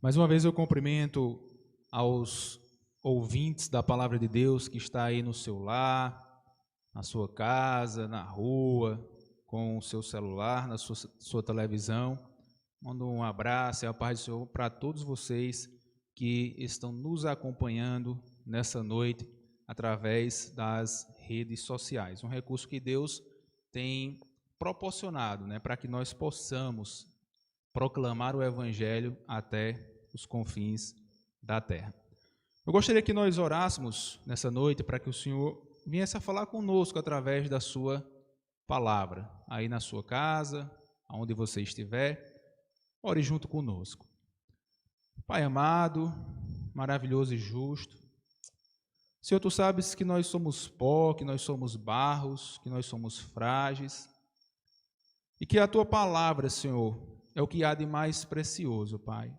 Mais uma vez eu cumprimento aos ouvintes da Palavra de Deus que está aí no seu lar, na sua casa, na rua, com o seu celular, na sua televisão. Mando um abraço e a paz do Senhor para todos vocês que estão nos acompanhando nessa noite através das redes sociais. Um recurso que Deus tem proporcionado, para que nós possamos proclamar o Evangelho até os confins da terra. Eu gostaria que nós orássemos nessa noite para que o Senhor viesse a falar conosco através da sua palavra. Aí na sua casa, aonde você estiver, ore junto conosco. Pai amado, maravilhoso e justo, Senhor, Tu sabes que nós somos pó, que nós somos barros, que nós somos frágeis, e que a Tua palavra, Senhor, é o que há de mais precioso, Pai.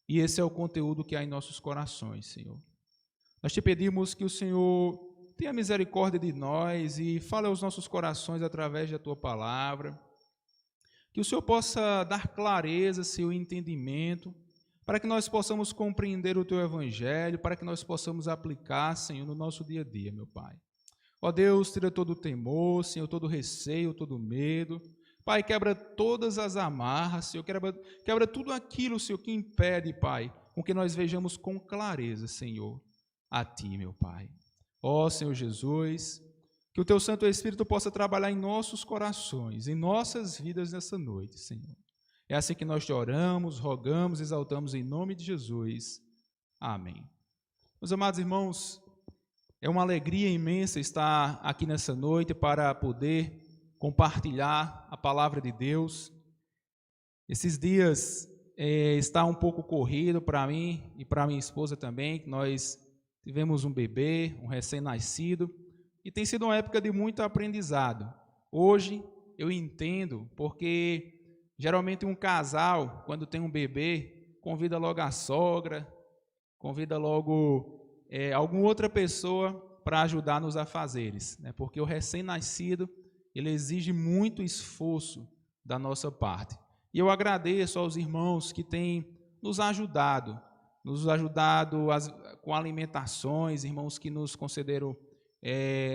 E esse é o conteúdo que há em nossos corações, Senhor. Nós Te pedimos que o Senhor tenha misericórdia de nós e fale aos nossos corações através da Tua palavra, que o Senhor possa dar clareza, Senhor, entendimento, para que nós possamos compreender o Teu Evangelho, para que nós possamos aplicar, Senhor, no nosso dia a dia, meu Pai. Ó Deus, tira todo o temor, Senhor, todo o receio, todo o medo. Pai, quebra todas as amarras, Senhor, quebra tudo aquilo, Senhor, que impede, Pai, com que nós vejamos com clareza, Senhor, a Ti, meu Pai. Ó Senhor Jesus, que o Teu Santo Espírito possa trabalhar em nossos corações, em nossas vidas nessa noite, Senhor. É assim que nós te oramos, rogamos, exaltamos em nome de Jesus. Amém. Meus amados irmãos, é uma alegria imensa estar aqui nessa noite para poder compartilhar a palavra de Deus. Esses dias está um pouco corrido para mim e para minha esposa também. Nós tivemos um bebê, um recém-nascido, e tem sido uma época de muito aprendizado. Hoje eu entendo porque geralmente um casal, quando tem um bebê, convida logo a sogra, convida logo alguma outra pessoa para ajudar nos afazeres, porque o recém-nascido ele exige muito esforço da nossa parte. E eu agradeço aos irmãos que têm nos ajudado com alimentações, irmãos que nos concederam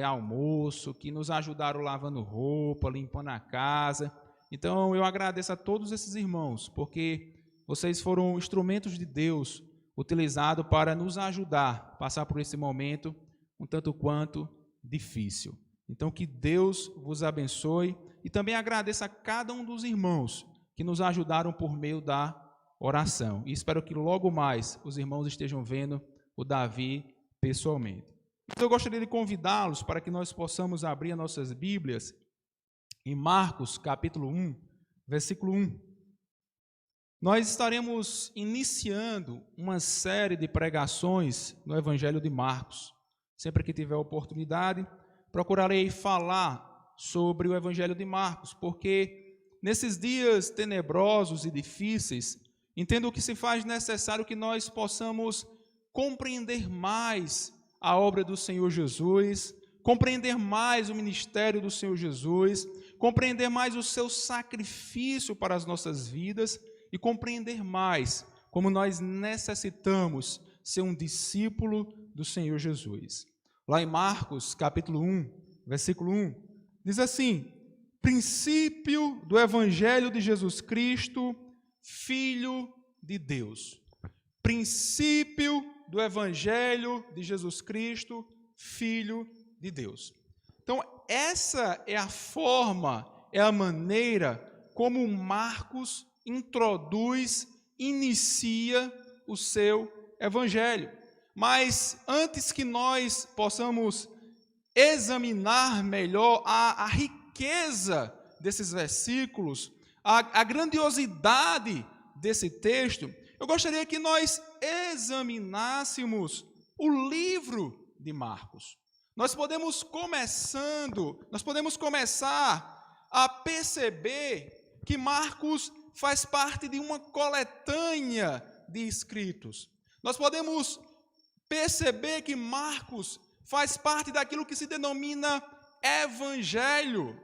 almoço, que nos ajudaram lavando roupa, limpando a casa. Então, eu agradeço a todos esses irmãos, porque vocês foram instrumentos de Deus utilizados para nos ajudar a passar por esse momento um tanto quanto difícil. Então, que Deus vos abençoe e também agradeço a cada um dos irmãos que nos ajudaram por meio da oração. E espero que logo mais os irmãos estejam vendo o Davi pessoalmente. Então, eu gostaria de convidá-los para que nós possamos abrir as nossas Bíblias em Marcos, capítulo 1, versículo 1. Nós estaremos iniciando uma série de pregações no Evangelho de Marcos. Sempre que tiver oportunidade, procurarei falar sobre o Evangelho de Marcos, porque nesses dias tenebrosos e difíceis, entendo que se faz necessário que nós possamos compreender mais a obra do Senhor Jesus, compreender mais o ministério do Senhor Jesus, compreender mais o seu sacrifício para as nossas vidas e compreender mais como nós necessitamos ser um discípulo do Senhor Jesus. Lá em Marcos, capítulo 1, versículo 1, diz assim: princípio do Evangelho de Jesus Cristo, Filho de Deus. Princípio do Evangelho de Jesus Cristo, Filho de Deus. Então, essa é a forma, é a maneira como Marcos introduz, inicia o seu Evangelho. Mas antes que nós possamos examinar melhor a riqueza desses versículos, a grandiosidade desse texto, eu gostaria que nós examinássemos o livro de Marcos. Nós podemos começar a perceber que Marcos faz parte de uma coletânea de escritos. Nós podemos perceber que Marcos faz parte daquilo que se denomina Evangelho.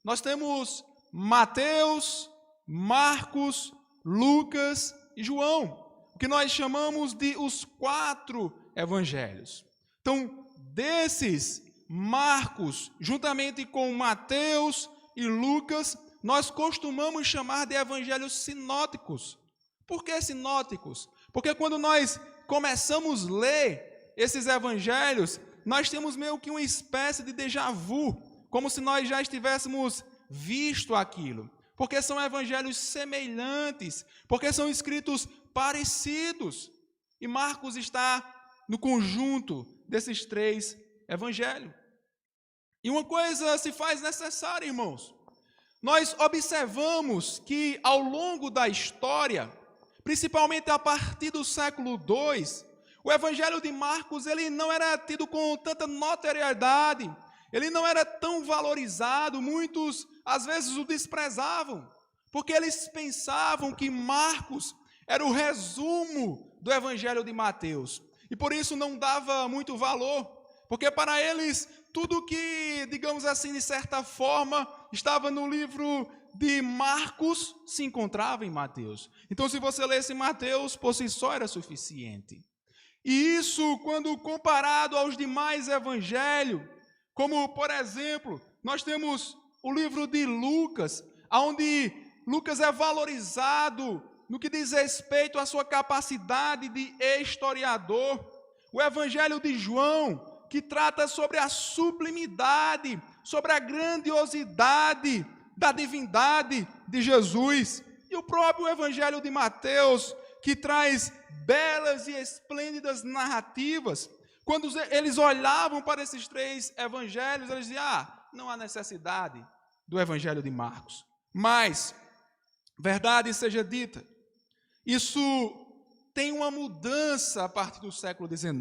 Nós temos Mateus, Marcos, Lucas e João. que nós chamamos de os 4 evangelhos. Então, desses, Marcos, juntamente com Mateus e Lucas, nós costumamos chamar de evangelhos sinóticos. Por que sinóticos? Porque quando nós começamos a ler esses evangelhos, nós temos meio que uma espécie de déjà vu, como se nós já estivéssemos visto aquilo. Porque são evangelhos semelhantes, porque são escritos parecidos. E Marcos está no conjunto desses 3 evangelhos. E uma coisa se faz necessária, irmãos. Nós observamos que ao longo da história, principalmente a partir do século II, o evangelho de Marcos ele não era tido com tanta notoriedade, ele não era tão valorizado, muitos às vezes o desprezavam, porque eles pensavam que Marcos era o resumo do evangelho de Mateus, e por isso não dava muito valor, porque para eles tudo que, digamos assim, de certa forma, estava no livro de Marcos, se encontrava em Mateus. Então, se você lesse Mateus, por si só era suficiente. E isso, quando comparado aos demais evangelhos, como, por exemplo, nós temos o livro de Lucas, onde Lucas é valorizado no que diz respeito à sua capacidade de historiador. O evangelho de João, que trata sobre a sublimidade, sobre a grandiosidade da divindade de Jesus. E o próprio evangelho de Mateus, que traz belas e esplêndidas narrativas. Quando eles olhavam para esses 3 evangelhos, eles diziam, não há necessidade do evangelho de Marcos. Mas, verdade seja dita, isso tem uma mudança a partir do século XIX.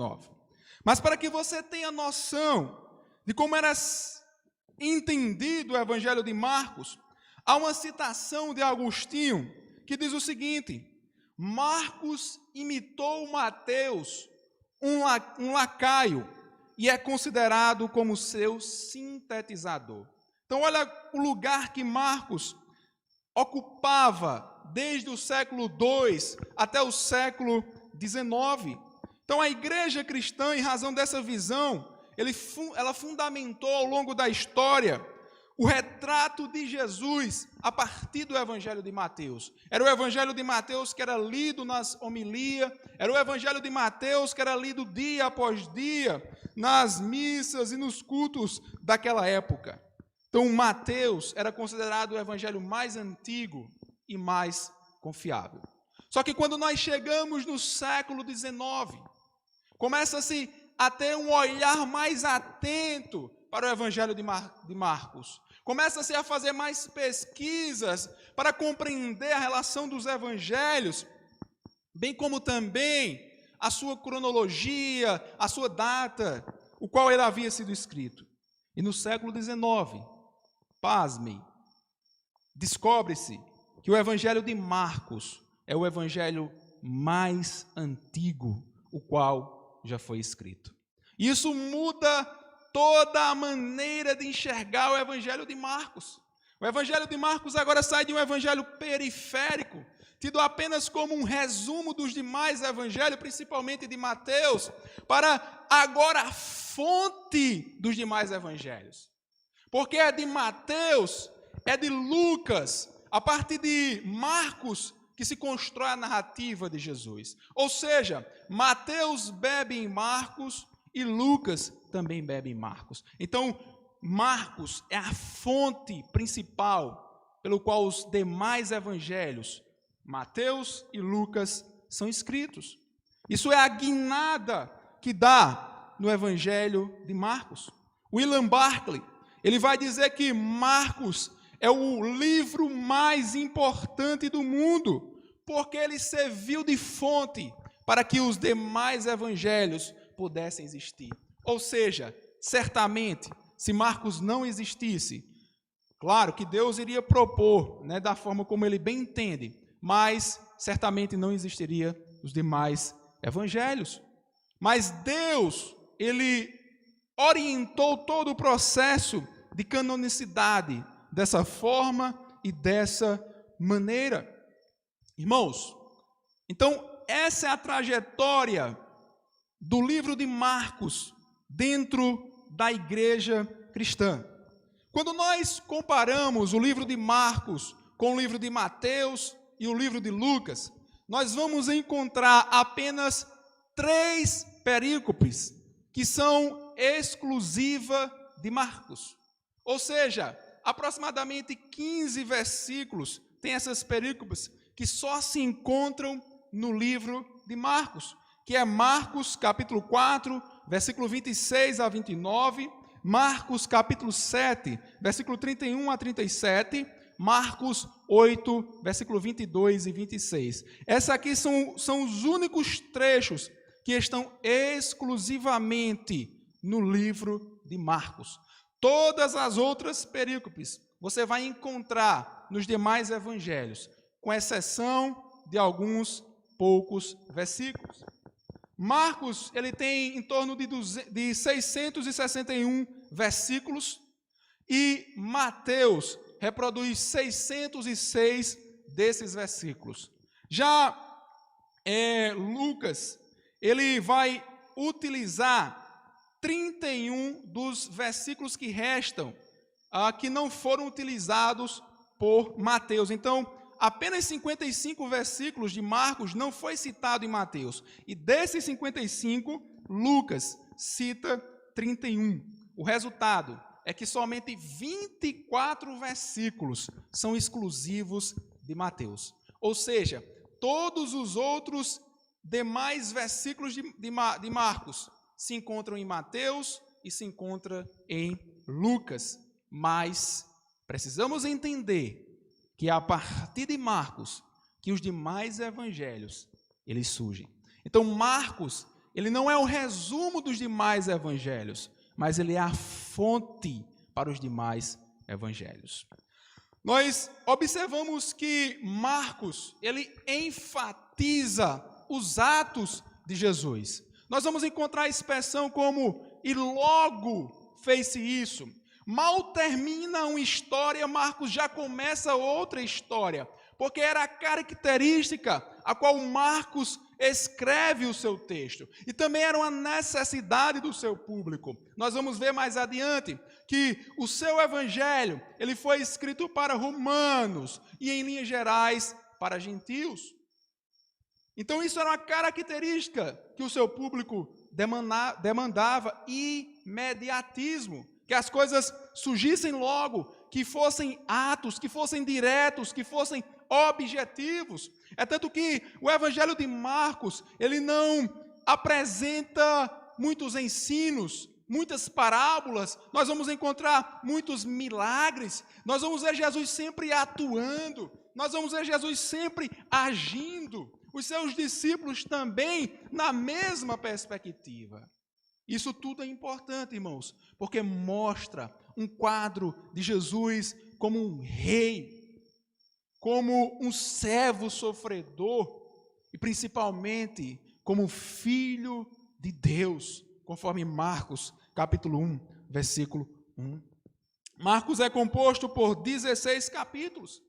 Mas para que você tenha noção de como era entendido o evangelho de Marcos, há uma citação de Agostinho que diz o seguinte: Marcos imitou Mateus, um lacaio, e é considerado como seu sintetizador. Então olha o lugar que Marcos ocupava desde o século II até o século XIX. Então, a igreja cristã, em razão dessa visão, ela fundamentou ao longo da história o retrato de Jesus a partir do evangelho de Mateus. Era o evangelho de Mateus que era lido nas homilias, era o evangelho de Mateus que era lido dia após dia, nas missas e nos cultos daquela época. Então, Mateus era considerado o evangelho mais antigo e mais confiável. Só que quando nós chegamos no século XIX, começa-se a ter um olhar mais atento para o evangelho de Marcos. Começa-se a fazer mais pesquisas para compreender a relação dos evangelhos, bem como também a sua cronologia, a sua data, o qual ele havia sido escrito. E no século XIX, pasmem, descobre-se que o evangelho de Marcos é o evangelho mais antigo, o qual já foi escrito. Isso muda toda a maneira de enxergar o evangelho de Marcos. O evangelho de Marcos agora sai de um evangelho periférico, tido apenas como um resumo dos demais evangelhos, principalmente de Mateus, para agora a fonte dos demais evangelhos. Porque é de Mateus, é de Lucas, a partir de Marcos, que se constrói a narrativa de Jesus. Ou seja, Mateus bebe em Marcos e Lucas também bebe em Marcos. Então, Marcos é a fonte principal pelo qual os demais evangelhos, Mateus e Lucas, são escritos. Isso é a guinada que dá no evangelho de Marcos. William Barclay, ele vai dizer que Marcos é o livro mais importante do mundo, porque ele serviu de fonte para que os demais evangelhos pudessem existir. Ou seja, certamente, se Marcos não existisse, claro que Deus iria propor, da forma como ele bem entende, mas certamente não existiria os demais evangelhos. Mas Deus, ele orientou todo o processo de canonicidade dessa forma e dessa maneira. Irmãos, então essa é a trajetória do livro de Marcos dentro da igreja cristã. Quando nós comparamos o livro de Marcos com o livro de Mateus e o livro de Lucas, nós vamos encontrar apenas 3 perícopes que são exclusiva de Marcos. Ou seja, aproximadamente 15 versículos tem essas perícopes que só se encontram no livro de Marcos, que é Marcos capítulo 4, versículo 26 a 29, Marcos capítulo 7, versículo 31 a 37, Marcos 8, versículo 22 e 26. Essas aqui são os únicos trechos que estão exclusivamente no livro de Marcos. Todas as outras perícopes você vai encontrar nos demais evangelhos, com exceção de alguns poucos versículos. Marcos, ele tem em torno de 661 versículos e Mateus reproduz 606 desses versículos. Já Lucas, ele vai utilizar 31 dos versículos que restam, que não foram utilizados por Mateus. Então, apenas 55 versículos de Marcos não foi citado em Mateus. E desses 55, Lucas cita 31. O resultado é que somente 24 versículos são exclusivos de Mateus. Ou seja, todos os outros demais versículos de Marcos se encontram em Mateus e se encontram em Lucas. Mas precisamos entender que é a partir de Marcos que os demais evangelhos eles surgem. Então Marcos, ele não é o resumo dos demais evangelhos, mas ele é a fonte para os demais evangelhos. Nós observamos que Marcos, ele enfatiza os atos de Jesus. Nós vamos encontrar a expressão como, e logo fez-se isso. Mal termina uma história, Marcos já começa outra história, porque era a característica a qual Marcos escreve o seu texto, e também era uma necessidade do seu público. Nós vamos ver mais adiante que o seu evangelho, ele foi escrito para romanos e, em linhas gerais, para gentios. Então isso era uma característica que o seu público demandava, imediatismo, que as coisas surgissem logo, que fossem atos, que fossem diretos, que fossem objetivos. É tanto que o evangelho de Marcos, ele não apresenta muitos ensinos, muitas parábolas. Nós vamos encontrar muitos milagres, nós vamos ver Jesus sempre atuando, nós vamos ver Jesus sempre agindo, os seus discípulos também na mesma perspectiva. Isso tudo é importante, irmãos, porque mostra um quadro de Jesus como um rei, como um servo sofredor e principalmente como filho de Deus, conforme Marcos capítulo 1, versículo 1. Marcos é composto por 16 capítulos.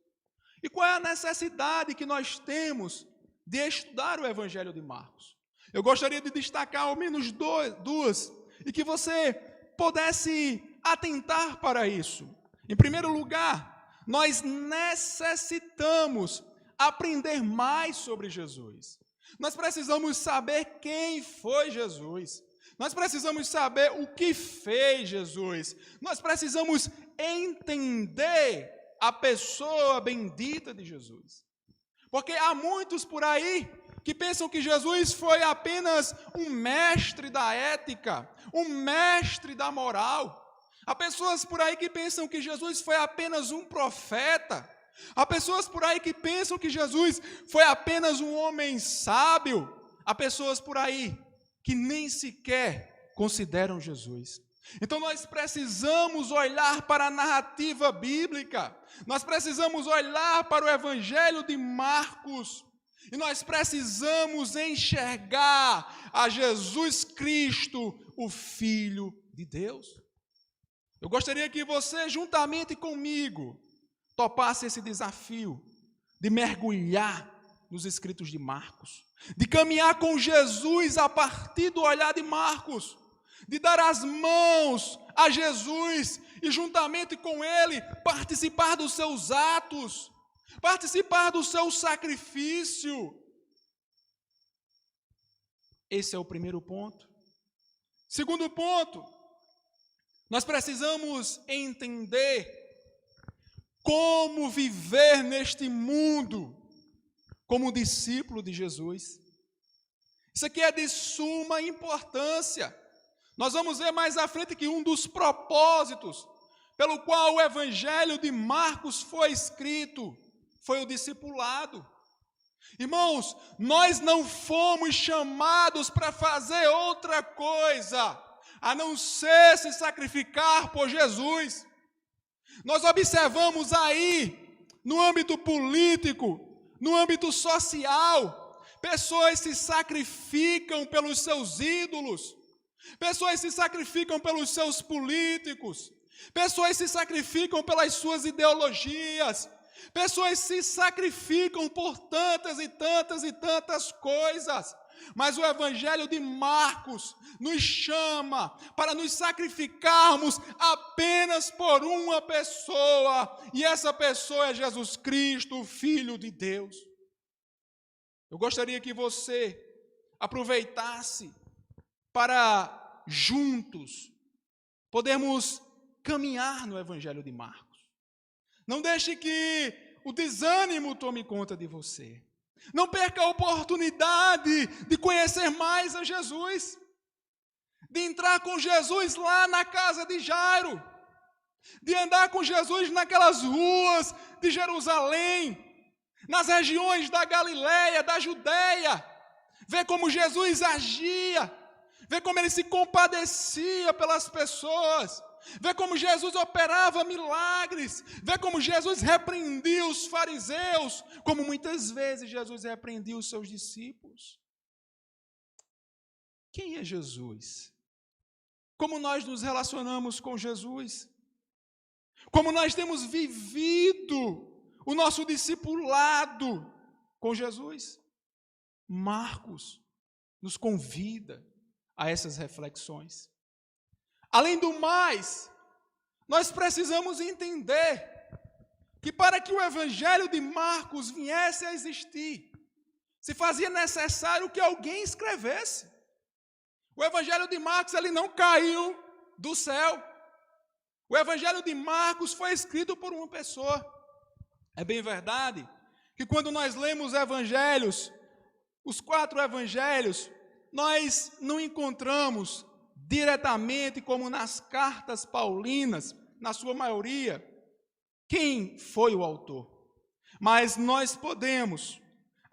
E qual é a necessidade que nós temos de estudar o evangelho de Marcos? Eu gostaria de destacar ao menos duas, e que você pudesse atentar para isso. Em primeiro lugar, nós necessitamos aprender mais sobre Jesus. Nós precisamos saber quem foi Jesus. Nós precisamos saber o que fez Jesus. Nós precisamos entender a pessoa bendita de Jesus. Porque há muitos por aí que pensam que Jesus foi apenas um mestre da ética, um mestre da moral. Há pessoas por aí que pensam que Jesus foi apenas um profeta. Há pessoas por aí que pensam que Jesus foi apenas um homem sábio. Há pessoas por aí que nem sequer consideram Jesus. Então nós precisamos olhar para a narrativa bíblica. Nós precisamos olhar para o evangelho de Marcos. E nós precisamos enxergar a Jesus Cristo, o Filho de Deus. Eu gostaria que você, juntamente comigo, topasse esse desafio de mergulhar nos escritos de Marcos, de caminhar com Jesus a partir do olhar de Marcos, de dar as mãos a Jesus e juntamente com Ele participar dos seus atos, participar do seu sacrifício. Esse é o primeiro ponto. Segundo ponto, nós precisamos entender como viver neste mundo como discípulo de Jesus. Isso aqui é de suma importância. Nós vamos ver mais à frente que um dos propósitos pelo qual o Evangelho de Marcos foi escrito foi o discipulado. Irmãos, nós não fomos chamados para fazer outra coisa a não ser se sacrificar por Jesus. Nós observamos aí, no âmbito político, no âmbito social, pessoas se sacrificam pelos seus ídolos, pessoas se sacrificam pelos seus políticos, pessoas se sacrificam pelas suas ideologias, pessoas se sacrificam por tantas e tantas e tantas coisas. Mas o Evangelho de Marcos nos chama para nos sacrificarmos apenas por uma pessoa, e essa pessoa é Jesus Cristo, o Filho de Deus. Eu gostaria que você aproveitasse para juntos podermos caminhar no Evangelho de Marcos. Não deixe que o desânimo tome conta de você. Não perca a oportunidade de conhecer mais a Jesus, de entrar com Jesus lá na casa de Jairo, de andar com Jesus naquelas ruas de Jerusalém, nas regiões da Galileia, da Judeia, ver como Jesus agia, ver como ele se compadecia pelas pessoas, ver como Jesus operava milagres, ver como Jesus repreendia os fariseus, como muitas vezes Jesus repreendia os seus discípulos. Quem é Jesus? Como nós nos relacionamos com Jesus? Como nós temos vivido o nosso discipulado com Jesus? Marcos nos convida a essas reflexões. Além do mais, nós precisamos entender que para que o Evangelho de Marcos viesse a existir, se fazia necessário que alguém escrevesse. O Evangelho de Marcos, ele não caiu do céu. O Evangelho de Marcos foi escrito por uma pessoa. É bem verdade que quando nós lemos evangelhos, os 4 evangelhos, nós não encontramos diretamente, como nas cartas paulinas, na sua maioria, quem foi o autor. Mas nós podemos,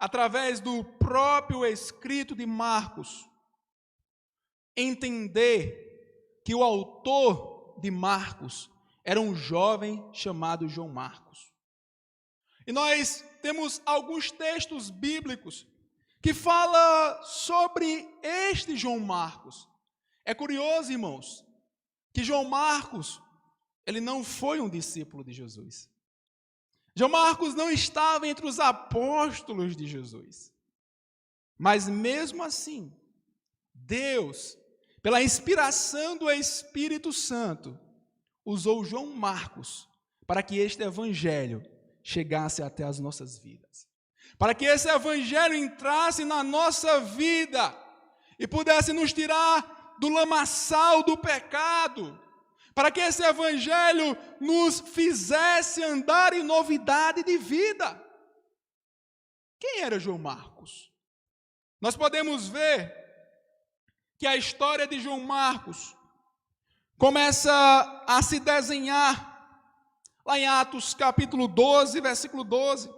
através do próprio escrito de Marcos, entender que o autor de Marcos era um jovem chamado João Marcos. E nós temos alguns textos bíblicos que falam sobre este João Marcos. É curioso, irmãos, que João Marcos, ele não foi um discípulo de Jesus. João Marcos não estava entre os apóstolos de Jesus. Mas mesmo assim, Deus, pela inspiração do Espírito Santo, usou João Marcos para que este evangelho chegasse até as nossas vidas. Para que esse evangelho entrasse na nossa vida e pudesse nos tirar do lamaçal do pecado, para que esse evangelho nos fizesse andar em novidade de vida. Quem era João Marcos? Nós podemos ver que a história de João Marcos começa a se desenhar lá em Atos capítulo 12, versículo 12.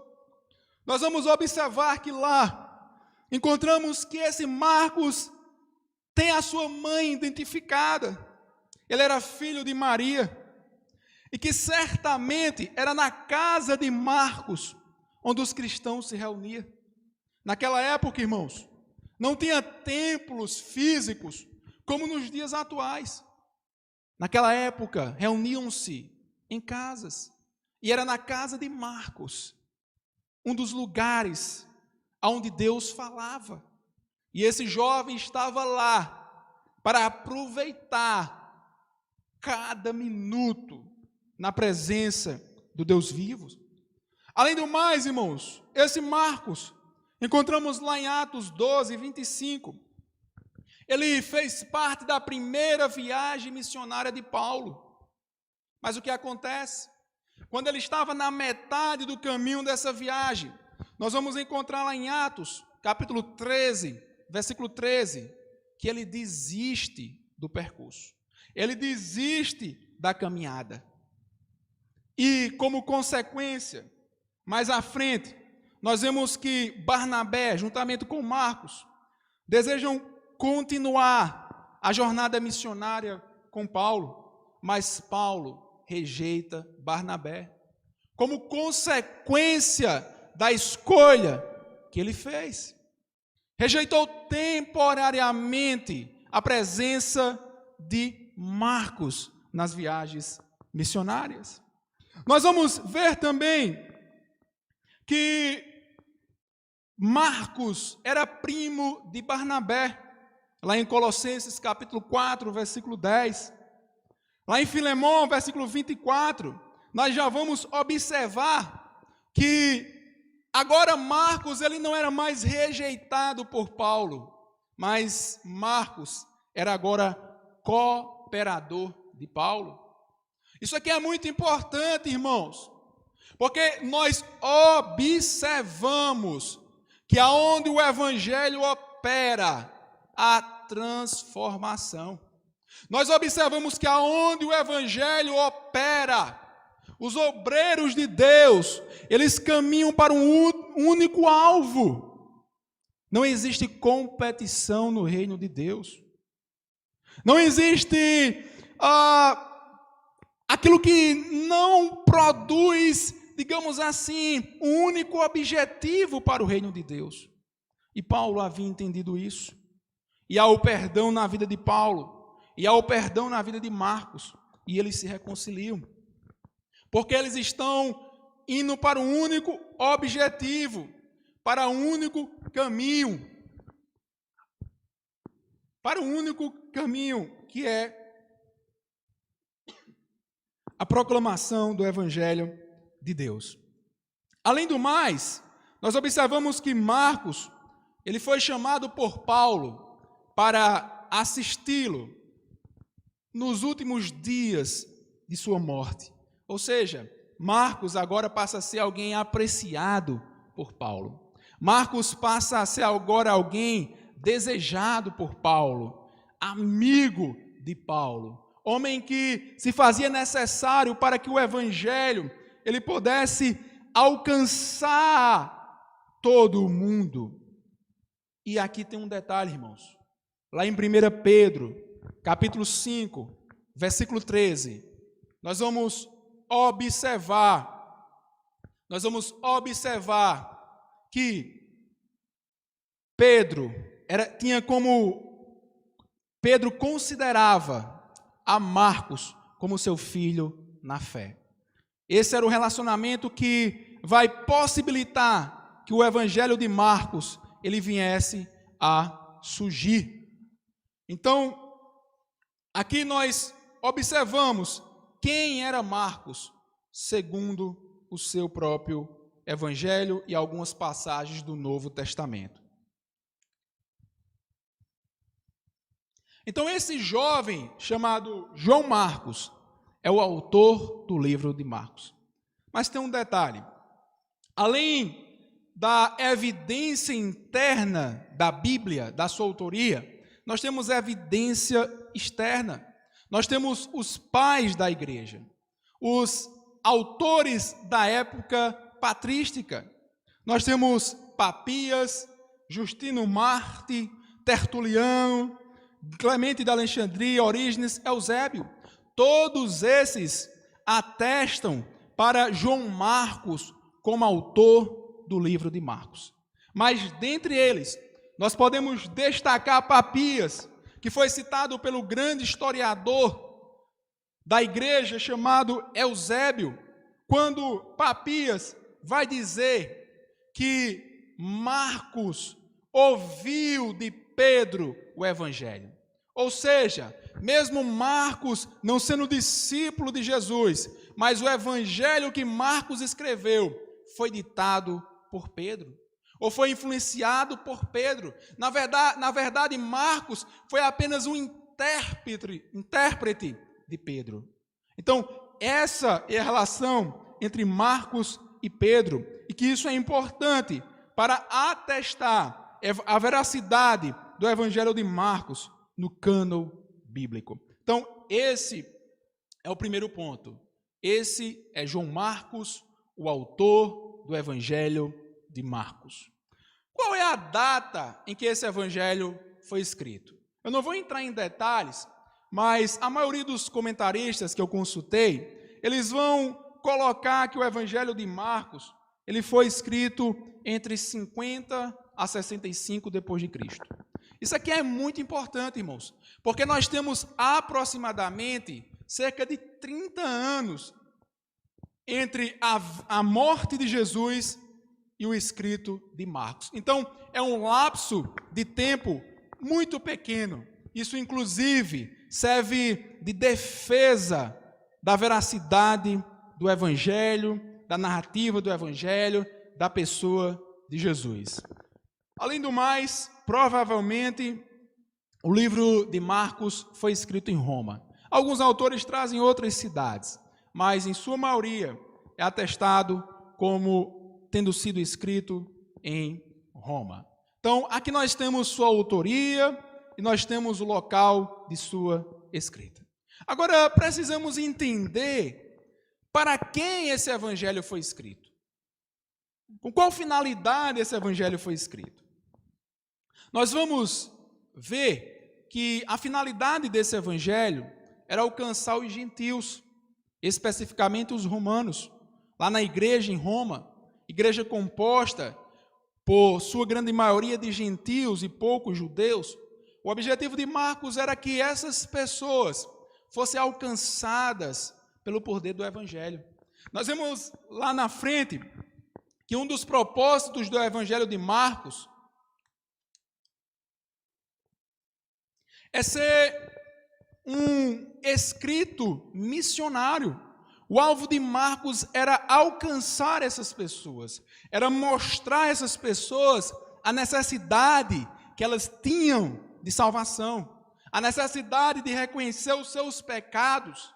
Nós vamos observar que lá encontramos que esse Marcos tem a sua mãe identificada. Ele era filho de Maria, e que certamente era na casa de Marcos onde os cristãos se reuniam. Naquela época, irmãos, não tinha templos físicos como nos dias atuais. Naquela época, reuniam-se em casas, e era na casa de Marcos, um dos lugares onde Deus falava. E esse jovem estava lá para aproveitar cada minuto na presença do Deus vivo. Além do mais, irmãos, esse Marcos, encontramos lá em Atos 12, 25, ele fez parte da primeira viagem missionária de Paulo. Mas o que acontece? Quando ele estava na metade do caminho dessa viagem, nós vamos encontrar lá em Atos, capítulo 13, versículo 13, que ele desiste do percurso. Ele desiste da caminhada. E, como consequência, mais à frente, nós vemos que Barnabé, juntamente com Marcos, desejam continuar a jornada missionária com Paulo, mas Paulo rejeita Barnabé, como consequência da escolha que ele fez. Rejeitou temporariamente a presença de Marcos nas viagens missionárias. Nós vamos ver também que Marcos era primo de Barnabé, lá em Colossenses capítulo 4, versículo 10. Lá em Filemão, versículo 24, nós já vamos observar que agora Marcos ele não era mais rejeitado por Paulo, mas Marcos era agora cooperador de Paulo. Isso aqui é muito importante, irmãos, porque nós observamos que aonde o evangelho opera, a transformação. Nós observamos que aonde o evangelho opera, os obreiros de Deus, eles caminham para um único alvo. Não existe competição no reino de Deus. Não existe aquilo que não produz, digamos assim, um único objetivo para o reino de Deus. E Paulo havia entendido isso. E há o perdão na vida de Paulo, e há o perdão na vida de Marcos, e eles se reconciliam. Porque eles estão indo para um único objetivo, para um único caminho. Para um único caminho, que é a proclamação do Evangelho de Deus. Além do mais, nós observamos que Marcos, ele foi chamado por Paulo para assisti-lo nos últimos dias de sua morte. Ou seja, Marcos agora passa a ser alguém apreciado por Paulo. Marcos passa a ser agora alguém desejado por Paulo, amigo de Paulo, homem que se fazia necessário para que o evangelho ele pudesse alcançar todo o mundo. E aqui tem um detalhe, irmãos. Lá em 1 Pedro, capítulo 5, versículo 13, nós vamos observar que Pedro considerava a Marcos como seu filho na fé. Esse era o relacionamento que vai possibilitar que o evangelho de Marcos ele viesse a surgir. Então, aqui nós observamos quem era Marcos, segundo o seu próprio evangelho e algumas passagens do Novo Testamento. Então, esse jovem chamado João Marcos é o autor do livro de Marcos. Mas tem um detalhe: além da evidência interna da Bíblia, da sua autoria, nós temos evidência externa. Nós temos os pais da igreja, os autores da época patrística. Nós temos Papias, Justino Marte, Tertuliano, Clemente de Alexandria, Orígenes, Eusébio. Todos esses atestam para João Marcos como autor do livro de Marcos. Mas dentre eles, nós podemos destacar Papias, que foi citado pelo grande historiador da igreja chamado Eusébio, quando Papias vai dizer que Marcos ouviu de Pedro o evangelho. Ou seja, mesmo Marcos não sendo discípulo de Jesus, mas o evangelho que Marcos escreveu foi ditado por Pedro, ou foi influenciado por Pedro. Na verdade, Marcos foi apenas um intérprete de Pedro. Então, essa é a relação entre Marcos e Pedro, e que isso é importante para atestar a veracidade do evangelho de Marcos no cânon bíblico. Então, esse é o primeiro ponto. Esse é João Marcos, o autor do evangelho de Marcos. Qual é a data em que esse evangelho foi escrito? Eu não vou entrar em detalhes, mas a maioria dos comentaristas que eu consultei, eles vão colocar que o evangelho de Marcos, ele foi escrito entre 50 a 65 depois de Cristo. Isso aqui é muito importante, irmãos, porque nós temos aproximadamente cerca de 30 anos entre a morte de Jesus e o escrito de Marcos. Então, é um lapso de tempo muito pequeno. Isso, inclusive, serve de defesa da veracidade do Evangelho, da narrativa do Evangelho, da pessoa de Jesus. Além do mais, provavelmente, o livro de Marcos foi escrito em Roma. Alguns autores trazem outras cidades, mas, em sua maioria, é atestado como tendo sido escrito em Roma. Então, aqui nós temos sua autoria e nós temos o local de sua escrita. Agora, precisamos entender para quem esse evangelho foi escrito. Com qual finalidade esse evangelho foi escrito? Nós vamos ver que a finalidade desse evangelho era alcançar os gentios, especificamente os romanos. Lá na igreja em Roma, igreja composta por sua grande maioria de gentios e poucos judeus, o objetivo de Marcos era que essas pessoas fossem alcançadas pelo poder do evangelho. Nós vemos lá na frente que um dos propósitos do evangelho de Marcos é ser um escrito missionário. O alvo de Marcos era alcançar essas pessoas, era mostrar a essas pessoas a necessidade que elas tinham de salvação, a necessidade de reconhecer os seus pecados.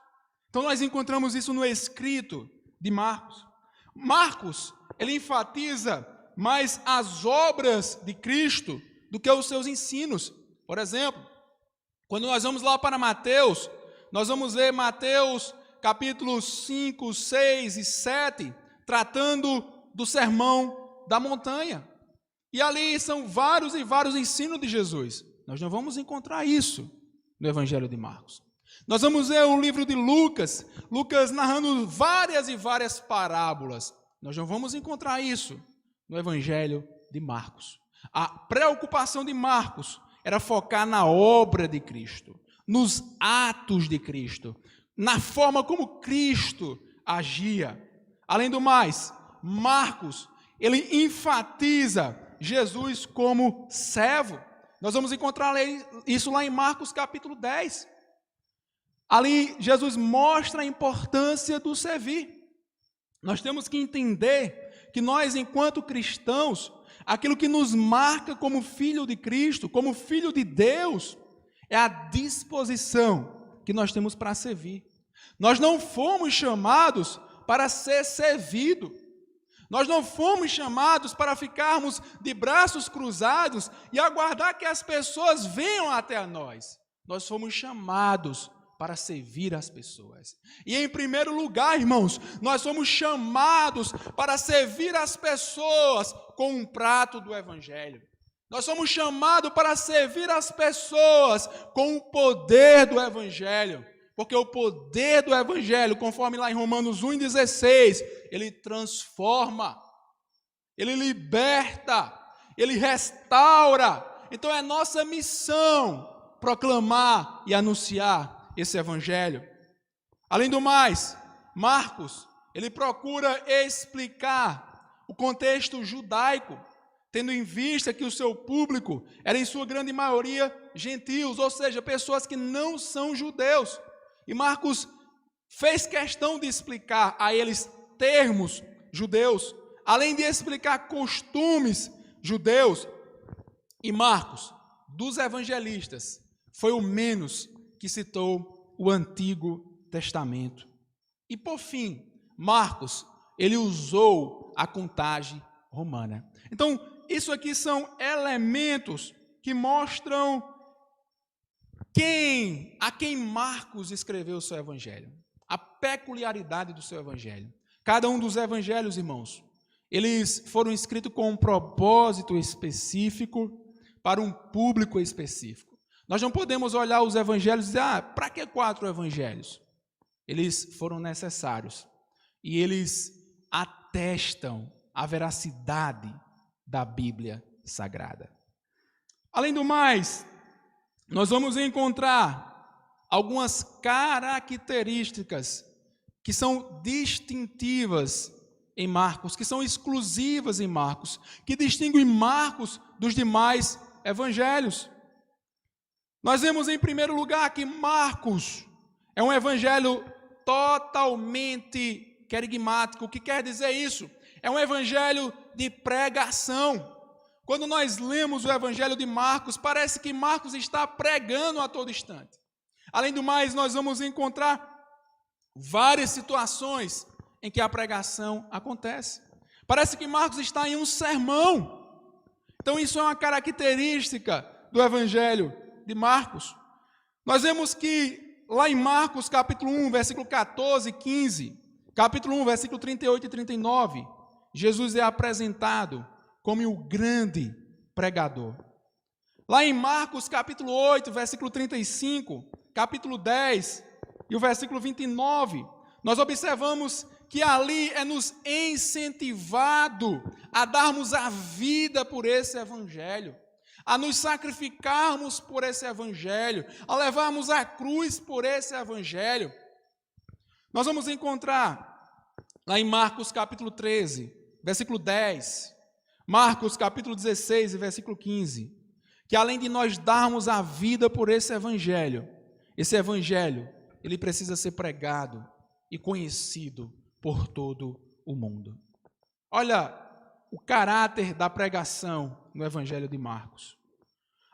Então nós encontramos isso no escrito de Marcos. Marcos, ele enfatiza mais as obras de Cristo do que os seus ensinos. Por exemplo, quando nós vamos lá para Mateus, nós vamos ver Mateus capítulos 5, 6 e 7, tratando do sermão da montanha. E ali são vários e vários ensinos de Jesus. Nós não vamos encontrar isso no evangelho de Marcos. Nós vamos ver o livro de Lucas, Lucas narrando várias e várias parábolas. Nós não vamos encontrar isso no evangelho de Marcos. A preocupação de Marcos era focar na obra de Cristo, nos atos de Cristo, na forma como Cristo agia. Além do mais, Marcos, ele enfatiza Jesus como servo. Nós vamos encontrar isso lá em Marcos capítulo 10. Ali, Jesus mostra a importância do servir. Nós temos que entender que nós, enquanto cristãos, aquilo que nos marca como filho de Cristo, como filho de Deus, é a disposição que nós temos para servir. Nós não fomos chamados para ser servido. Nós não fomos chamados para ficarmos de braços cruzados e aguardar que as pessoas venham até nós. Nós fomos chamados para servir as pessoas. E em primeiro lugar, irmãos, nós somos chamados para servir as pessoas com um prato do evangelho. Nós somos chamados para servir as pessoas com o poder do evangelho. Porque o poder do evangelho, conforme lá em Romanos 1,16, ele transforma, ele liberta, ele restaura. Então é nossa missão proclamar e anunciar esse evangelho. Além do mais, Marcos, ele procura explicar o contexto judaico, tendo em vista que o seu público era em sua grande maioria gentios, ou seja, pessoas que não são judeus. E Marcos fez questão de explicar a eles termos judeus, além de explicar costumes judeus. E Marcos, dos evangelistas, foi o menos que citou o Antigo Testamento. E por fim, Marcos, ele usou a contagem romana. Então, isso aqui são elementos que mostram a quem Marcos escreveu o seu evangelho, a peculiaridade do seu evangelho. Cada um dos evangelhos, irmãos, eles foram escritos com um propósito específico, para um público específico. Nós não podemos olhar os evangelhos e dizer, para que 4 evangelhos? Eles foram necessários e eles atestam a veracidade da Bíblia Sagrada. Além do mais, nós vamos encontrar algumas características que são distintivas em Marcos, que são exclusivas em Marcos, que distinguem Marcos dos demais evangelhos. Nós vemos em primeiro lugar que Marcos é um evangelho totalmente querigmático. O que quer dizer isso? É um evangelho de pregação. Quando nós lemos o evangelho de Marcos, parece que Marcos está pregando a todo instante. Além do mais, nós vamos encontrar várias situações em que a pregação acontece. Parece que Marcos está em um sermão. Então isso é uma característica do evangelho de Marcos. Nós vemos que lá em Marcos capítulo 1, versículo 14 e 15, capítulo 1, versículo 38 e 39, Jesus é apresentado como o grande pregador. Lá em Marcos capítulo 8, versículo 35, capítulo 10 e o versículo 29, nós observamos que ali é nos incentivado a darmos a vida por esse evangelho, a nos sacrificarmos por esse evangelho, a levarmos a cruz por esse evangelho. Nós vamos encontrar lá em Marcos capítulo 13, versículo 10, Marcos capítulo 16 e versículo 15, que além de nós darmos a vida por esse evangelho, ele precisa ser pregado e conhecido por todo o mundo. Olha o caráter da pregação no evangelho de Marcos.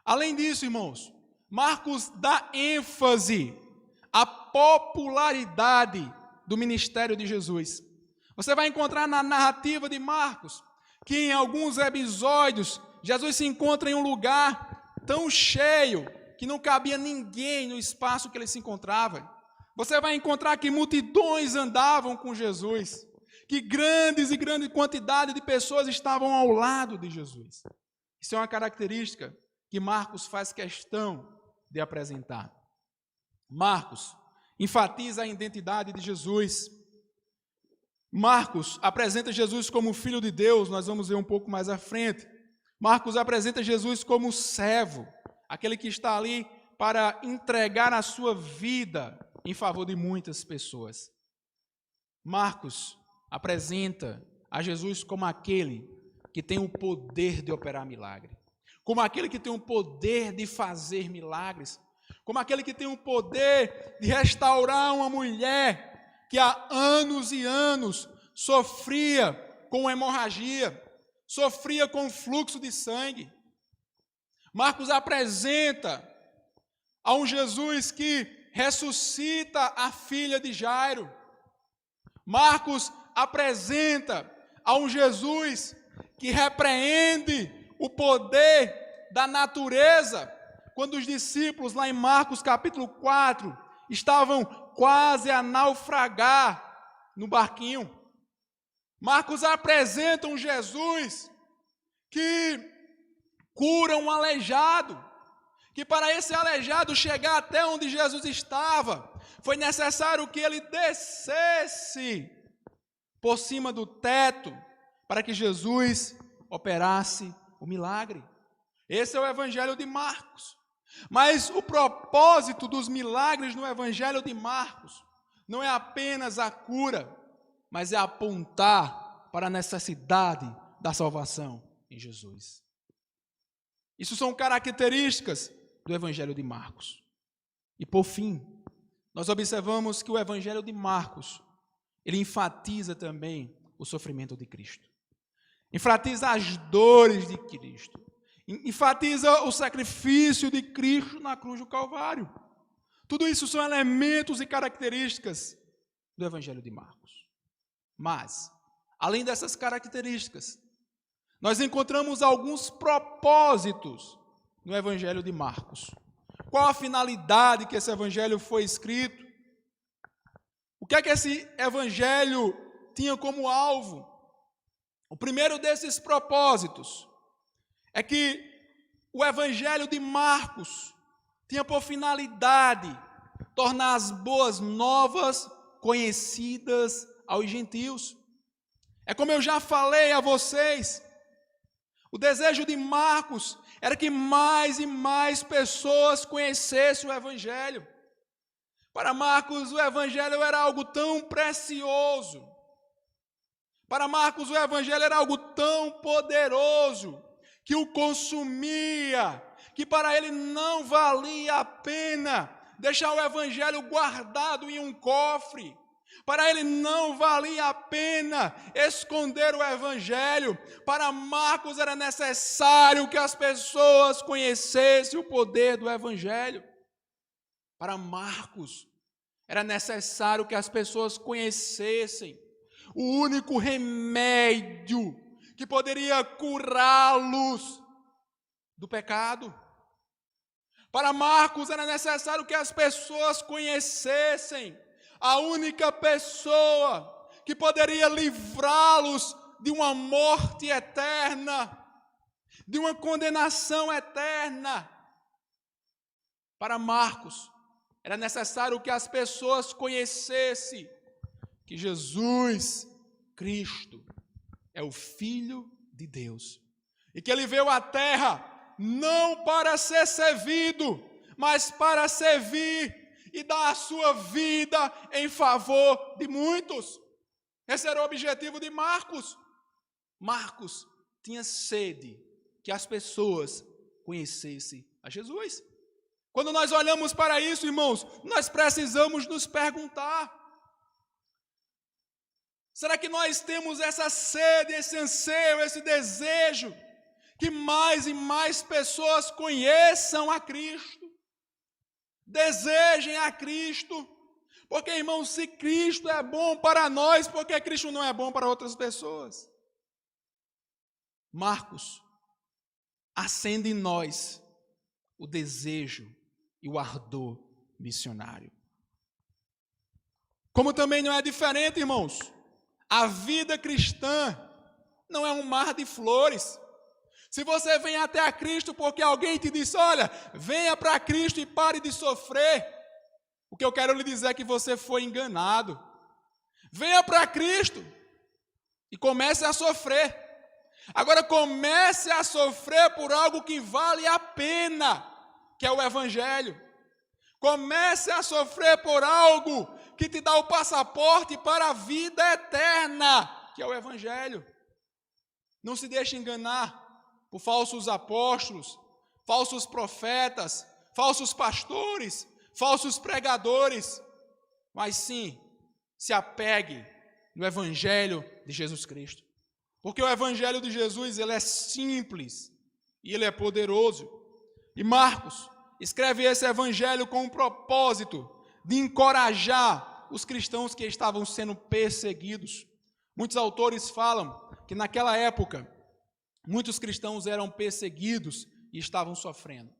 Além disso, irmãos, Marcos dá ênfase à popularidade do ministério de Jesus. Você vai encontrar na narrativa de Marcos que em alguns episódios Jesus se encontra em um lugar tão cheio que não cabia ninguém no espaço que ele se encontrava. Você vai encontrar que multidões andavam com Jesus, que grande quantidade de pessoas estavam ao lado de Jesus. Isso é uma característica que Marcos faz questão de apresentar. Marcos enfatiza a identidade de Jesus. Marcos apresenta Jesus como Filho de Deus, nós vamos ver um pouco mais à frente. Marcos apresenta Jesus como servo, aquele que está ali para entregar a sua vida em favor de muitas pessoas. Marcos apresenta a Jesus como aquele que tem o poder de operar milagre, como aquele que tem o poder de fazer milagres, como aquele que tem o poder de restaurar uma mulher que há anos e anos sofria com hemorragia, sofria com fluxo de sangue. Marcos apresenta a um Jesus que ressuscita a filha de Jairo. Marcos apresenta a um Jesus que repreende o poder da natureza, quando os discípulos lá em Marcos capítulo 4 estavam quase a naufragar no barquinho. Marcos apresenta um Jesus que cura um aleijado, que para esse aleijado chegar até onde Jesus estava, foi necessário que ele descesse por cima do teto, para que Jesus operasse o milagre. Esse é o evangelho de Marcos. Mas o propósito dos milagres no evangelho de Marcos não é apenas a cura, mas é apontar para a necessidade da salvação. em Jesus. Isso são características do Evangelho de Marcos. E por fim, nós observamos que o Evangelho de Marcos, ele enfatiza também o sofrimento de Cristo. Enfatiza as dores de Cristo. Enfatiza o sacrifício de Cristo na cruz do Calvário. Tudo isso são elementos e características do Evangelho de Marcos. Mas, além dessas características, nós encontramos alguns propósitos no Evangelho de Marcos. Qual a finalidade que esse Evangelho foi escrito? O que é que esse Evangelho tinha como alvo? O primeiro desses propósitos é que o Evangelho de Marcos tinha por finalidade tornar as boas novas conhecidas aos gentios. É como eu já falei a vocês, o desejo de Marcos era que mais e mais pessoas conhecessem o Evangelho. Para Marcos, o Evangelho era algo tão precioso. Para Marcos, o Evangelho era algo tão poderoso que o consumia, que para ele não valia a pena deixar o Evangelho guardado em um cofre. Para ele não valia a pena esconder o Evangelho. Para Marcos era necessário que as pessoas conhecessem o poder do Evangelho. Para Marcos era necessário que as pessoas conhecessem o único remédio que poderia curá-los do pecado. Para Marcos era necessário que as pessoas conhecessem a única pessoa que poderia livrá-los de uma morte eterna, de uma condenação eterna. Para Marcos, era necessário que as pessoas conhecessem que Jesus Cristo é o Filho de Deus e que ele veio à terra não para ser servido, mas para servir e dar a sua vida em favor de muitos. Esse era o objetivo de Marcos. Marcos tinha sede que as pessoas conhecessem a Jesus. Quando nós olhamos para isso, irmãos, nós precisamos nos perguntar: será que nós temos essa sede, esse anseio, esse desejo que mais e mais pessoas conheçam a Cristo? Desejem a Cristo, porque, irmãos, se Cristo é bom para nós, por que Cristo não é bom para outras pessoas? Marcos acende em nós o desejo e o ardor missionário. Como também não é diferente, irmãos, a vida cristã não é um mar de flores. Se você vem até a Cristo porque alguém te disse: olha, venha para Cristo e pare de sofrer, o que eu quero lhe dizer é que você foi enganado. Venha para Cristo e comece a sofrer. Agora comece a sofrer por algo que vale a pena, que é o Evangelho. Comece a sofrer por algo que te dá o passaporte para a vida eterna, que é o Evangelho. Não se deixe enganar por falsos apóstolos, falsos profetas, falsos pastores, falsos pregadores, mas sim, se apegue no Evangelho de Jesus Cristo. Porque o Evangelho de Jesus, ele é simples e ele é poderoso. E Marcos escreve esse Evangelho com o propósito de encorajar os cristãos que estavam sendo perseguidos. Muitos autores falam que naquela época, muitos cristãos eram perseguidos e estavam sofrendo.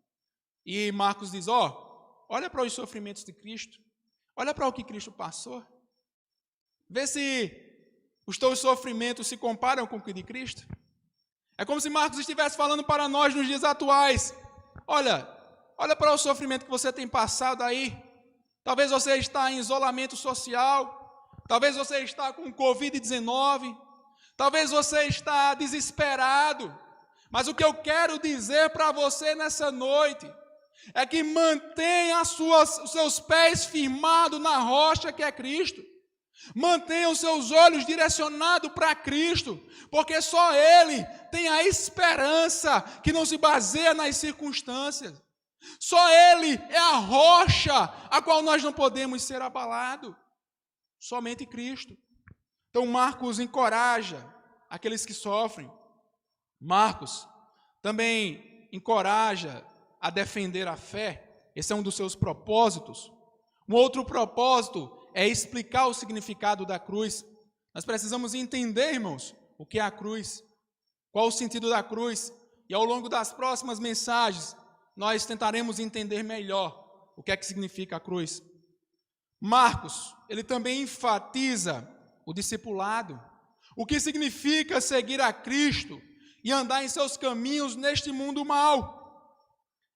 E Marcos diz: olha para os sofrimentos de Cristo, olha para o que Cristo passou, vê se os teus sofrimentos se comparam com o que de Cristo. É como se Marcos estivesse falando para nós nos dias atuais: olha para o sofrimento que você tem passado aí. Talvez você está em isolamento social, talvez você está com Covid-19, talvez você está desesperado, mas o que eu quero dizer para você nessa noite é que mantenha os seus pés firmados na rocha que é Cristo. Mantenha os seus olhos direcionados para Cristo, porque só Ele tem a esperança que não se baseia nas circunstâncias. Só Ele é a rocha a qual nós não podemos ser abalados. Somente Cristo. Então Marcos encoraja aqueles que sofrem. Marcos também encoraja a defender a fé. Esse é um dos seus propósitos. Um outro propósito é explicar o significado da cruz. Nós precisamos entender, irmãos, o que é a cruz, qual o sentido da cruz, e ao longo das próximas mensagens, nós tentaremos entender melhor o que é que significa a cruz. Marcos, ele também enfatiza o discipulado, o que significa seguir a Cristo e andar em seus caminhos neste mundo mau.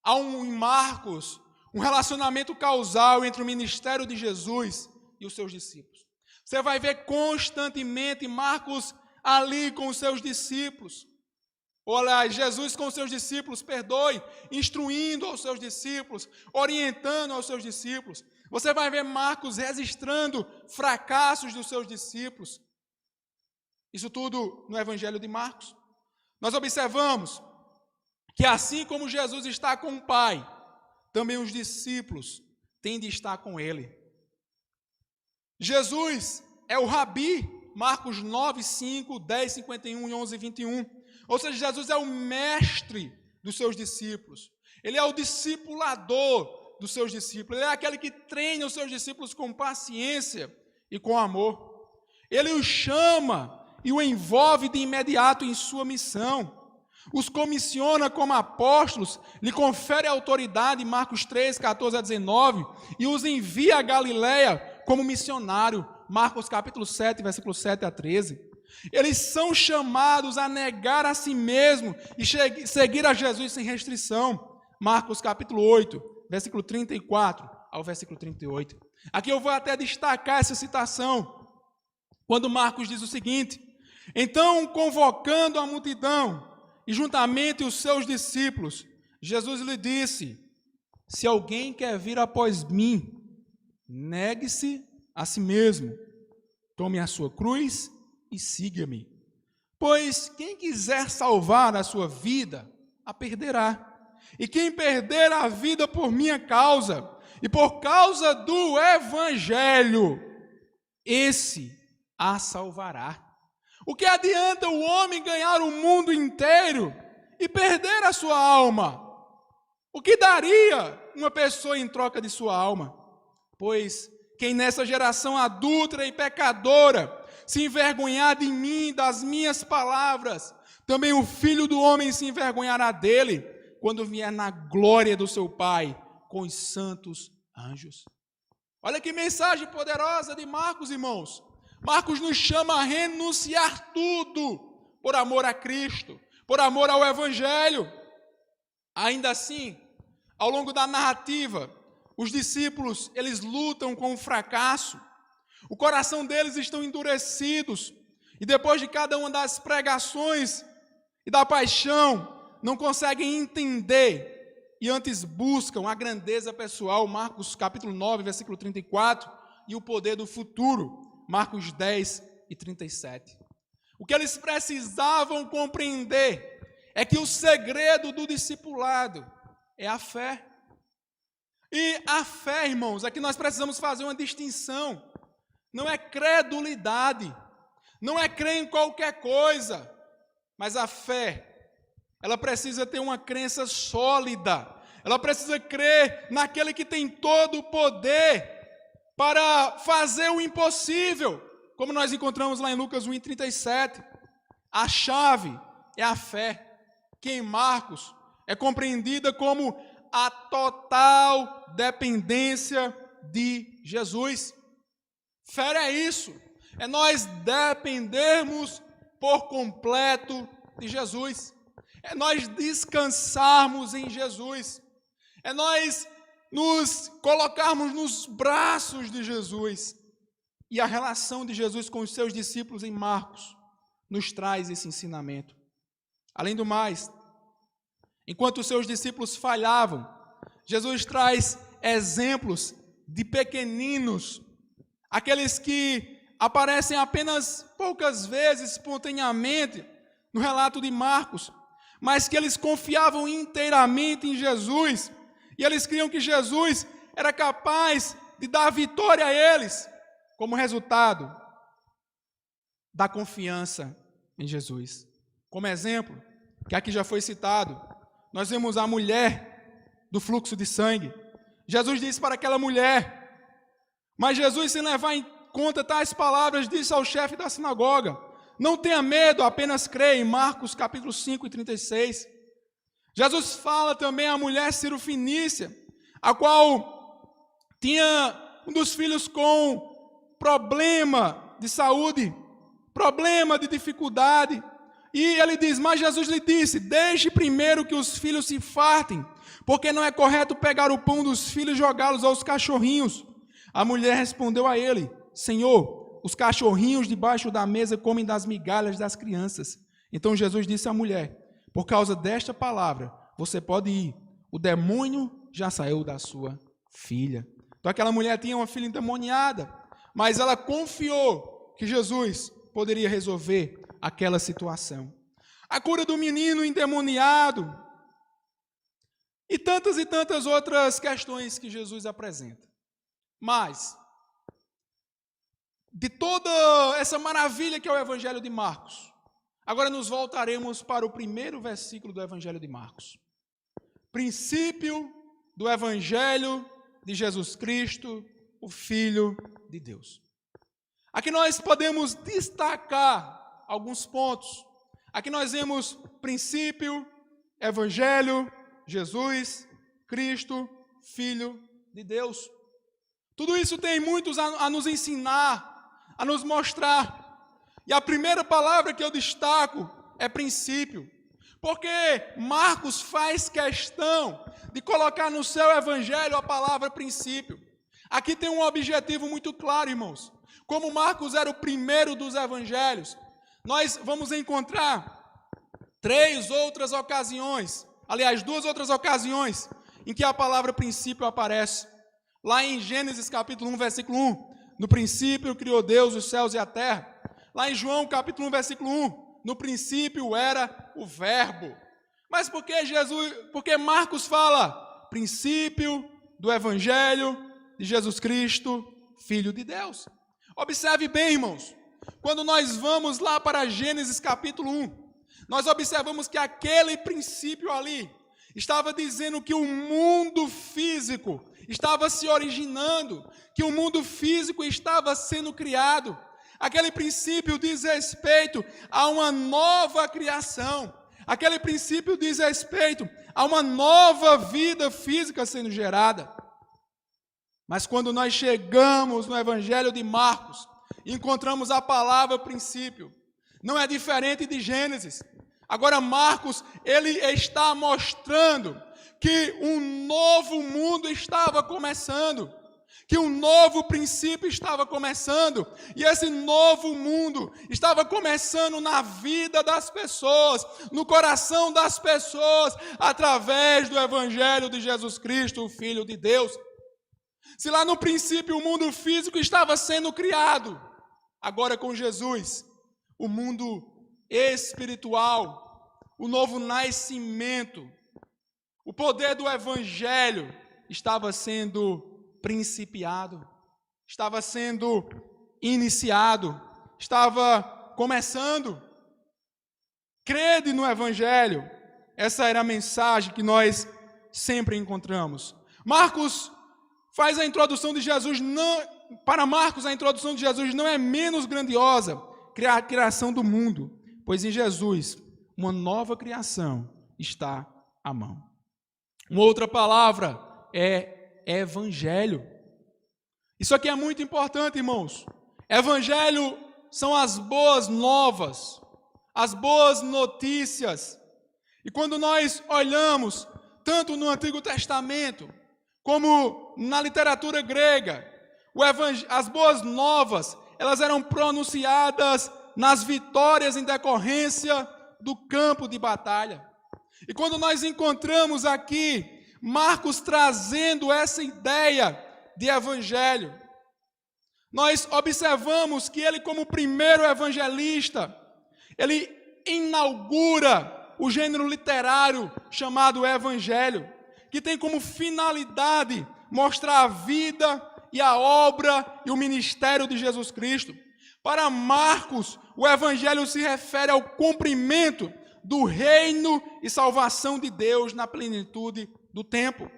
Há em Marcos um relacionamento causal entre o ministério de Jesus e os seus discípulos. Você vai ver constantemente Marcos ali com os seus discípulos. Ou, aliás, Jesus com os seus discípulos, instruindo aos seus discípulos, orientando aos seus discípulos. Você vai ver Marcos registrando fracassos dos seus discípulos. Isso tudo no Evangelho de Marcos. Nós observamos que assim como Jesus está com o Pai, também os discípulos têm de estar com Ele. Jesus é o Rabi, Marcos 9, 5, 10, 51 e 11, 21. Ou seja, Jesus é o mestre dos seus discípulos. Ele é o discipulador dos seus discípulos. Ele é aquele que treina os seus discípulos com paciência e com amor. Ele os chama e o envolve de imediato em sua missão. Os comissiona como apóstolos, lhe confere autoridade, Marcos 3, 14 a 19, e os envia a Galileia como missionário, Marcos capítulo 7, versículo 7 a 13. Eles são chamados a negar a si mesmo e seguir a Jesus sem restrição, Marcos capítulo 8, versículo 34 ao versículo 38. Aqui eu vou até destacar essa citação, quando Marcos diz o seguinte: então, convocando a multidão, e juntamente os seus discípulos, Jesus lhe disse: se alguém quer vir após mim, negue-se a si mesmo, tome a sua cruz e siga-me. Pois quem quiser salvar a sua vida, a perderá. E quem perder a vida por minha causa, e por causa do Evangelho, esse a salvará. O que adianta o homem ganhar o mundo inteiro e perder a sua alma? O que daria uma pessoa em troca de sua alma? Pois quem nessa geração adúltera e pecadora se envergonhar de mim, das minhas palavras, também o Filho do Homem se envergonhará dele, quando vier na glória do seu Pai, com os santos anjos. Olha que mensagem poderosa de Marcos, irmãos. Marcos nos chama a renunciar tudo por amor a Cristo, por amor ao Evangelho. Ainda assim, ao longo da narrativa, os discípulos, eles lutam com o fracasso. O coração deles estão endurecidos. E depois de cada uma das pregações e da paixão, não conseguem entender e antes buscam a grandeza pessoal, Marcos capítulo 9, versículo 34, e o poder do futuro, Marcos 10 e 37. O que eles precisavam compreender é que o segredo do discipulado é a fé. E a fé, irmãos, aqui nós precisamos fazer uma distinção. Não é credulidade, não é crer em qualquer coisa, mas a fé, ela precisa ter uma crença sólida, ela precisa crer naquele que tem todo o poder para fazer o impossível, como nós encontramos lá em Lucas 1:37. A chave é a fé, que em Marcos é compreendida como a total dependência de Jesus. Fé é isso, é nós dependermos por completo de Jesus, é nós descansarmos em Jesus, é nós nos colocarmos nos braços de Jesus. E a relação de Jesus com os seus discípulos em Marcos nos traz esse ensinamento. Além do mais, enquanto os seus discípulos falhavam, Jesus traz exemplos de pequeninos, aqueles que aparecem apenas poucas vezes, espontaneamente, no relato de Marcos, mas que eles confiavam inteiramente em Jesus, e eles criam que Jesus era capaz de dar vitória a eles, como resultado da confiança em Jesus. Como exemplo, que aqui já foi citado, nós vemos a mulher do fluxo de sangue. Jesus disse para aquela mulher, mas Jesus, sem levar em conta tais palavras, disse ao chefe da sinagoga, não tenha medo, apenas creia, em Marcos capítulo 5 e 36. Jesus fala também à mulher Cirofinícia, a qual tinha um dos filhos com problema de saúde, problema de dificuldade, e ele diz, mas Jesus lhe disse, deixe primeiro que os filhos se fartem, porque não é correto pegar o pão dos filhos e jogá-los aos cachorrinhos. A mulher respondeu a ele, Senhor, os cachorrinhos debaixo da mesa comem das migalhas das crianças. Então Jesus disse à mulher, por causa desta palavra, você pode ir, o demônio já saiu da sua filha. Então aquela mulher tinha uma filha endemoniada, mas ela confiou que Jesus poderia resolver aquela situação. A cura do menino endemoniado e tantas outras questões que Jesus apresenta. Mas, de toda essa maravilha que é o Evangelho de Marcos, agora nos voltaremos para o primeiro versículo do Evangelho de Marcos. Princípio do Evangelho de Jesus Cristo, o Filho de Deus. Aqui nós podemos destacar alguns pontos. Aqui nós vemos princípio, Evangelho, Jesus, Cristo, Filho de Deus. Tudo isso tem muitos a nos ensinar, a nos mostrar. E a primeira palavra que eu destaco é princípio. Porque Marcos faz questão de colocar no seu evangelho a palavra princípio. Aqui tem um objetivo muito claro, irmãos. Como Marcos era o primeiro dos evangelhos, nós vamos encontrar duas outras ocasiões, em que a palavra princípio aparece. Lá em Gênesis capítulo 1, versículo 1, no princípio criou Deus os céus e a terra. Lá em João capítulo 1, versículo 1, no princípio era o verbo. Mas por que Marcos fala princípio do evangelho de Jesus Cristo, Filho de Deus? Observe bem, irmãos, quando nós vamos lá para Gênesis capítulo 1, nós observamos que aquele princípio ali estava dizendo que o mundo físico estava se originando, que o mundo físico estava sendo criado. Aquele princípio diz respeito a uma nova criação. Aquele princípio diz respeito a uma nova vida física sendo gerada. Mas quando nós chegamos no Evangelho de Marcos, encontramos a palavra princípio. Não é diferente de Gênesis. Agora Marcos, ele está mostrando que um novo mundo estava começando, que um novo princípio estava começando, e esse novo mundo estava começando na vida das pessoas, no coração das pessoas, através do Evangelho de Jesus Cristo, o Filho de Deus. Se lá no princípio o mundo físico estava sendo criado, agora com Jesus, o mundo espiritual, o novo nascimento, o poder do Evangelho estava sendo principiado, estava sendo iniciado, estava começando. Crede no Evangelho. Essa era a mensagem que nós sempre encontramos. Marcos faz a introdução de Jesus, para Marcos a introdução de Jesus não é menos grandiosa que a criação do mundo, pois em Jesus uma nova criação está à mão. Uma outra palavra é evangelho. Isso aqui é muito importante, irmãos. Evangelho são as boas novas, as boas notícias. E quando nós olhamos, tanto no Antigo Testamento, como na literatura grega, as boas novas, elas eram pronunciadas nas vitórias em decorrência do campo de batalha. E quando nós encontramos aqui Marcos trazendo essa ideia de evangelho, nós observamos que ele, como primeiro evangelista, ele inaugura o gênero literário chamado evangelho, que tem como finalidade mostrar a vida e a obra e o ministério de Jesus Cristo. Para Marcos, o evangelho se refere ao cumprimento do reino e salvação de Deus na plenitude do tempo.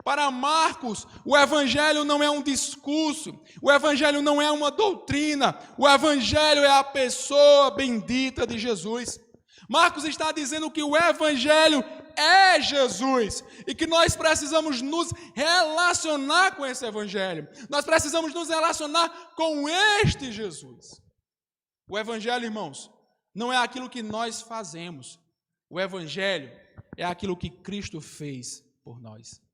Para Marcos, o evangelho não é um discurso, o evangelho não é uma doutrina, o evangelho é a pessoa bendita de Jesus. Marcos está dizendo que o evangelho é Jesus e que nós precisamos nos relacionar com esse evangelho. Nós precisamos nos relacionar com este Jesus. O evangelho, irmãos, não é aquilo que nós fazemos. O evangelho é aquilo que Cristo fez por nós.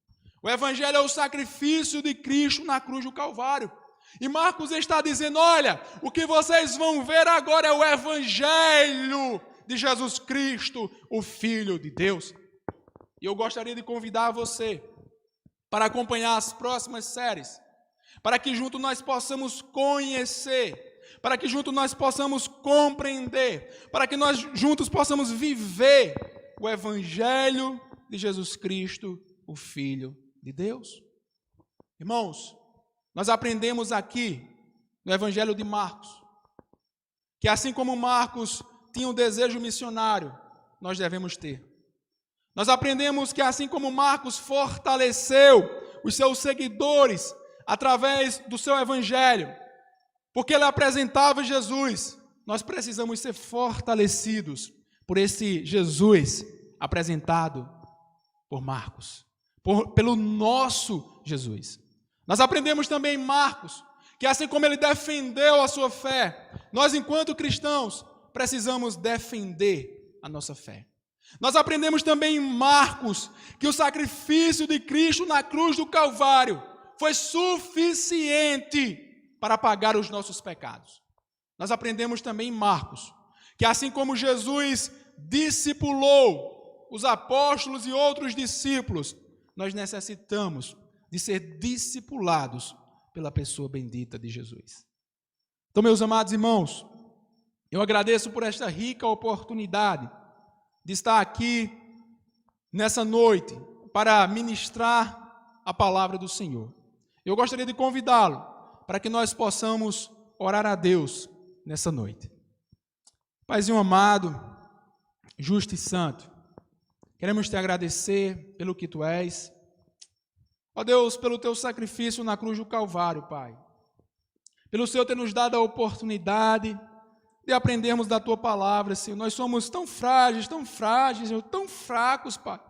O evangelho é o sacrifício de Cristo na cruz do Calvário. E Marcos está dizendo, olha, o que vocês vão ver agora é o evangelho de Jesus Cristo, o Filho de Deus. E eu gostaria de convidar você para acompanhar as próximas séries, para que juntos nós possamos conhecer, para que juntos nós possamos compreender, para que nós juntos possamos viver o evangelho de Jesus Cristo, o Filho de Deus. Irmãos, nós aprendemos aqui no evangelho de Marcos, que assim como Marcos tinha um desejo missionário, nós devemos ter. Nós aprendemos que assim como Marcos fortaleceu os seus seguidores através do seu evangelho, porque ele apresentava Jesus, nós precisamos ser fortalecidos por esse Jesus apresentado por Marcos, pelo nosso Jesus. Nós aprendemos também em Marcos que assim como ele defendeu a sua fé, nós enquanto cristãos precisamos defender a nossa fé. Nós aprendemos também em Marcos que o sacrifício de Cristo na cruz do Calvário foi suficiente para pagar os nossos pecados. Nós aprendemos também em Marcos que assim como Jesus discipulou os apóstolos e outros discípulos, nós necessitamos de ser discipulados pela pessoa bendita de Jesus. Então, meus amados irmãos, eu agradeço por esta rica oportunidade de estar aqui nessa noite para ministrar a palavra do Senhor. Eu gostaria de convidá-lo para que nós possamos orar a Deus nessa noite. Paizinho amado, justo e santo, queremos te agradecer pelo que tu és. Ó Deus, pelo teu sacrifício na cruz do Calvário, Pai. Pelo Senhor ter nos dado a oportunidade de aprendermos da tua palavra, Senhor. Nós somos tão frágeis, Senhor, tão fracos, Pai.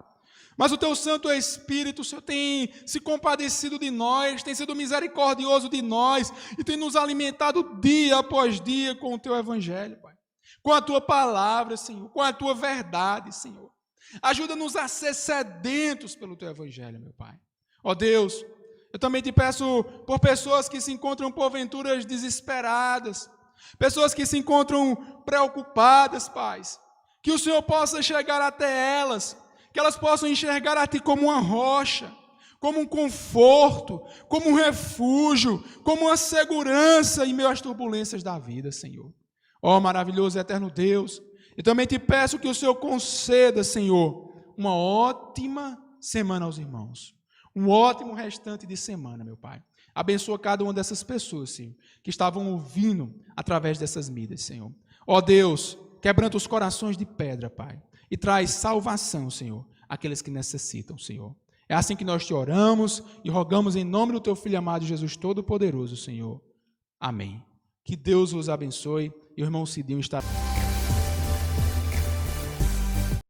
Mas o teu Santo Espírito, Senhor, tem se compadecido de nós, tem sido misericordioso de nós e tem nos alimentado dia após dia com o teu evangelho, Pai. Com a tua palavra, Senhor, com a tua verdade, Senhor. Ajuda-nos a ser sedentos pelo teu evangelho, meu Pai. Ó Deus, eu também te peço por pessoas que se encontram porventura desesperadas, pessoas que se encontram preocupadas, Pai, que o Senhor possa chegar até elas, que elas possam enxergar a Ti como uma rocha, como um conforto, como um refúgio, como uma segurança em meio às turbulências da vida, Senhor. Ó maravilhoso e eterno Deus, eu também te peço que o Senhor conceda, Senhor, uma ótima semana aos irmãos. Um ótimo restante de semana, meu Pai. Abençoa cada uma dessas pessoas, Senhor, que estavam ouvindo através dessas mídias, Senhor. Ó Deus, quebranta os corações de pedra, Pai, e traz salvação, Senhor, àqueles que necessitam, Senhor. É assim que nós te oramos e rogamos em nome do teu Filho amado Jesus Todo-Poderoso, Senhor. Amém. Que Deus vos abençoe e o irmão Cidinho está...